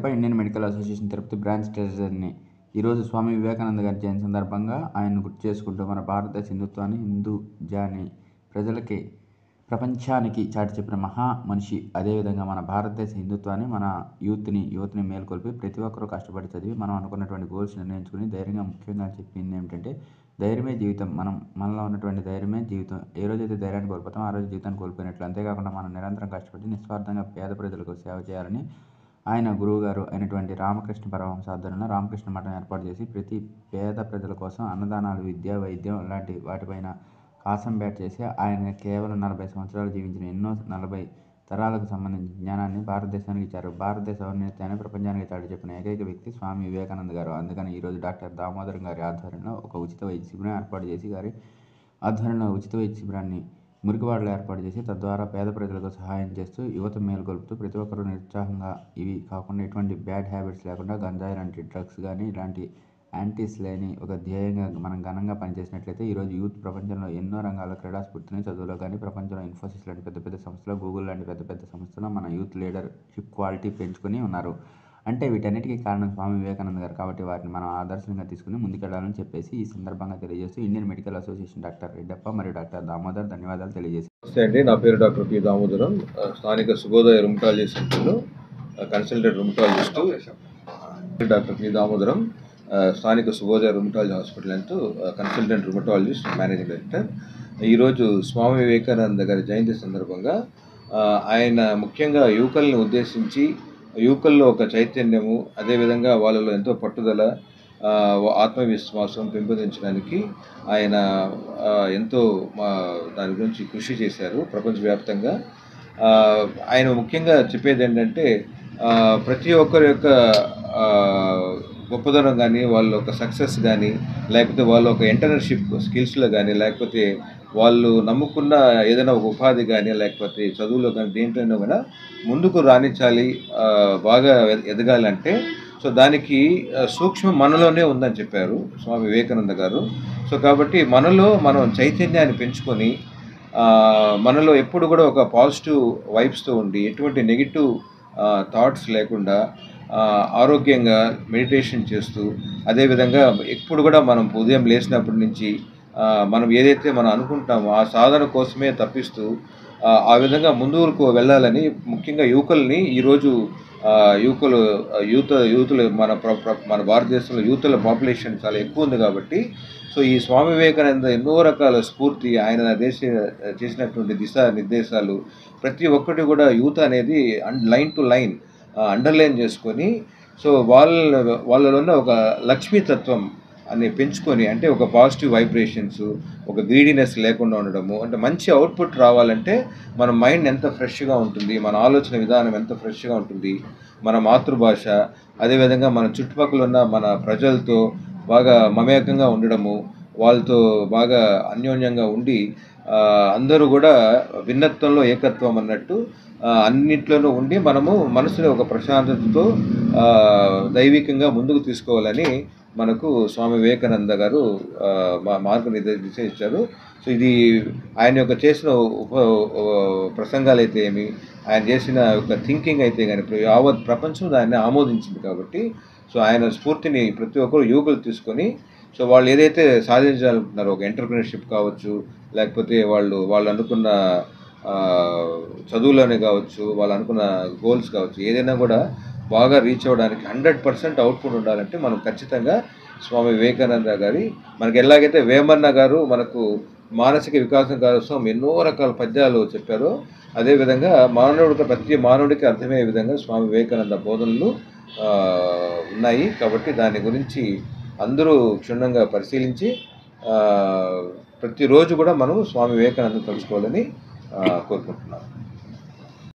Reddappa Indian medical association Tirupati branch ట్రెజరర్ని. ఈరోజు స్వామి వివేకానంద గారి జయంతి సందర్భంగా ఆయన్ను గుర్తు చేసుకుంటూ మన భారతదేశ హిందుత్వాన్ని, హిందూజాన్ని ప్రపంచానికి చాటి చెప్పిన మహా మనిషి. అదేవిధంగా మన భారతదేశ హిందుత్వాన్ని, మన యువతిని మేల్కొల్పి ప్రతి ఒక్కరూ కష్టపడి చదివి మనం అనుకున్నటువంటి గోల్స్ నిర్ణయించుకుని ధైర్యంగా, ముఖ్యంగా చెప్పింది ఏమిటంటే ధైర్యమే జీవితం. మనలో ఉన్నటువంటి ధైర్యమే జీవితం. ఏ రోజైతే ధైర్యాన్ని కోల్పోతామో ఆ రోజు జీవితాన్ని కోల్పోయినట్లు. అంతేకాకుండా మనం నిరంతరం కష్టపడి నిస్వార్థంగా పేద ప్రజలకు సేవ చేయాలని ఆయన గురువుగారు అయినటువంటి రామకృష్ణ పరమహంస ఆధ్వర్యంలో రామకృష్ణ మఠం ఏర్పాటు చేసి ప్రతి పేద ప్రజల కోసం అన్నదానాలు, విద్య, వైద్యం లాంటి వాటిపైన కాన్సంట్రేట్ చేసి ఆయన కేవలం 40 సంవత్సరాలు జీవించిన ఎన్నో 40 తరాలకు సంబంధించిన జ్ఞానాన్ని భారతదేశానికి ఇచ్చారు. భారతదేశ ఔన్నత్యాన్ని ప్రపంచానికి చాటి చెప్పిన ఏకైక వ్యక్తి స్వామి వివేకానంద గారు. అందుకని ఈరోజు డాక్టర్ దామోదరం గారి ఆధ్వర్యంలో ఒక ఉచిత వైద్య శిబిరం ఏర్పాటు చేసి గారి ఆధ్వర్యంలో ఉచిత వైద్య శిబిరాన్ని మురికివాడలో ఏర్పాటు చేసి తద్వారా పేద ప్రజలకు సహాయం చేస్తూ యువత మేలుకొల్పుతూ ప్రతి ఒక్కరూ నిరుత్సాహంగా ఇవి కాకుండా ఎటువంటి బ్యాడ్ హ్యాబిట్స్ లేకుండా గంజాయి లాంటి డ్రగ్స్ కానీ ఇలాంటి యాంటీస్ లేని ఒక ధ్యేయంగా మనం ఘనంగా పనిచేసినట్లయితే ఈరోజు యూత్ ప్రపంచంలో ఎన్నో రంగాల్లో క్రీడా స్ఫూర్తిని, చదువులో కానీ ప్రపంచంలో ఇన్ఫోసిస్ లాంటి పెద్ద పెద్ద సంస్థలు, గూగుల్ లాంటి పెద్ద పెద్ద సంస్థలు మన యూత్ లీడర్షిప్ క్వాలిటీ పెంచుకొని ఉన్నారు. అంటే వీటన్నిటికీ కారణం స్వామి వివేకానంద గారు. కాబట్టి వారిని మనం ఆదర్శంగా తీసుకుని ముందుకెళ్లాలని చెప్పేసి ఈ సందర్భంగా తెలియజేస్తూ Indian medical association doctor Reddappa మరియు డాక్టర్ దామోదర్ ధన్యవాదాలు తెలియజేశారు. నమస్తే అండి, నా పేరు డాక్టర్ పి దామోదరం. స్థానిక శుభోదయ రుమటాలజీ సెంటర్లో కన్సల్టెంట్ రుమటాలజిస్టు. డాక్టర్ పి దామోదరం, స్థానిక శుభోదయ రుమటాలజీ హాస్పిటల్ అంటూ కన్సల్టెంట్ రుమటాలజిస్ట్, మేనేజింగ్ డైరెక్టర్. ఈరోజు స్వామి వివేకానంద గారి జయంతి సందర్భంగా ఆయన ముఖ్యంగా యువకుల్ని ఉద్దేశించి యువకుల్లో ఒక చైతన్యము, అదేవిధంగా వాళ్ళలో ఎంతో పట్టుదల, ఆత్మవిశ్వాసం పెంపొందించడానికి ఆయన ఎంతో దాని గురించి కృషి చేశారు ప్రపంచవ్యాప్తంగా. ఆయన ముఖ్యంగా చెప్పేది ఏంటంటే ప్రతి ఒక్కరి యొక్క గొప్పదనం కానీ, వాళ్ళ ఒక సక్సెస్ కానీ, లేకపోతే వాళ్ళ ఒక ఎంటర్ప్రెన్యూర్షిప్ స్కిల్స్లో కానీ, లేకపోతే వాళ్ళు నమ్ముకున్న ఏదైనా ఒక ఉపాధి కానీ, లేకపోతే చదువులో కానీ, దేంట్లోనో కూడా ముందుకు రాణించాలి, బాగా ఎదగాలంటే సో దానికి సూక్ష్మం మనలోనే ఉందని చెప్పారు స్వామి వివేకానంద గారు. సో కాబట్టి మనలో మనం చైతన్యాన్ని పెంచుకొని మనలో ఎప్పుడు కూడా ఒక పాజిటివ్ వైబ్స్తో ఉండి ఎటువంటి నెగిటివ్ థాట్స్ లేకుండా ఆరోగ్యంగా మెడిటేషన్ చేస్తూ, అదేవిధంగా ఎప్పుడు కూడా మనం ఉదయం లేచినప్పటి నుంచి మనం ఏదైతే మనం అనుకుంటామో ఆ సాధన కోసమే తప్పిస్తూ ఆ విధంగా ముందుకు వెళ్ళాలని ముఖ్యంగా యువకుల్ని ఈరోజు యూతులు మన భారతదేశంలో యూతుల పాపులేషన్ చాలా ఎక్కువ ఉంది కాబట్టి సో ఈ స్వామి వివేకానంద ఎన్నో రకాల స్ఫూర్తి, ఆయన చేసినటువంటి దిశానిర్దేశాలు ప్రతి ఒక్కటి కూడా యూత్ అనేది లైన్ టు లైన్ అండర్లైన్ చేసుకొని సో వాళ్ళలో ఉన్న ఒక లక్ష్మీతత్వం అని పెంచుకొని, అంటే ఒక పాజిటివ్ వైబ్రేషన్స్, ఒక గ్రీడీనెస్ లేకుండా ఉండడము, అంటే మంచి అవుట్పుట్ రావాలంటే మన మైండ్ ఎంత ఫ్రెష్గా ఉంటుంది, మన ఆలోచన విధానం ఎంత ఫ్రెష్గా ఉంటుంది, మన మాతృభాష, అదేవిధంగా మన చుట్టుపక్కల ఉన్న మన ప్రజలతో బాగా మమేకంగా ఉండడము, వాళ్ళతో బాగా అన్యోన్యంగా ఉండి అందరూ కూడా భిన్నత్వంలో ఏకత్వం అన్నట్టు అన్నింటిలోనూ ఉండి మనము మనసులో ఒక ప్రశాంతతతో దైవికంగా ముందుకు తీసుకోవాలని మనకు స్వామి వివేకానంద గారు మార్గనిర్దేశం ఇచ్చారు. సో ఇది ఆయన యొక్క చేసిన ప్రసంగాలు అయితే ఏమి, ఆయన చేసిన ఒక థింకింగ్ అయితే కానీ యావత్ ప్రపంచం దాన్ని ఆమోదించింది. కాబట్టి సో ఆయన స్ఫూర్తిని ప్రతి ఒక్కరు యువకులు తీసుకొని సో వాళ్ళు ఏదైతే సాధించాలనుకుంటున్నారో ఒక ఎంటర్ప్రెన్యూర్షిప్ కావచ్చు, లేకపోతే వాళ్ళు అనుకున్న చదువులోనే కావచ్చు, వాళ్ళు అనుకున్న గోల్స్ కావచ్చు, ఏదైనా కూడా బాగా రీచ్ అవ్వడానికి 100% అవుట్పుట్ ఉండాలంటే మనం ఖచ్చితంగా స్వామి వివేకానంద గారి మనకి ఎలాగైతే వేమన్న గారు మనకు మానసిక వికాసం కోసం ఎన్నో రకాల పద్యాలు చెప్పారో అదేవిధంగా ప్రతి మానవుడికి అర్థమయ్యే విధంగా స్వామి వివేకానంద బోధనలు ఉన్నాయి. కాబట్టి దాని గురించి అందరూ క్షుణ్ణంగా పరిశీలించి ప్రతిరోజు కూడా మనం స్వామి వివేకానంద తెలుసుకోవాలని కోరుకుంటున్నాను.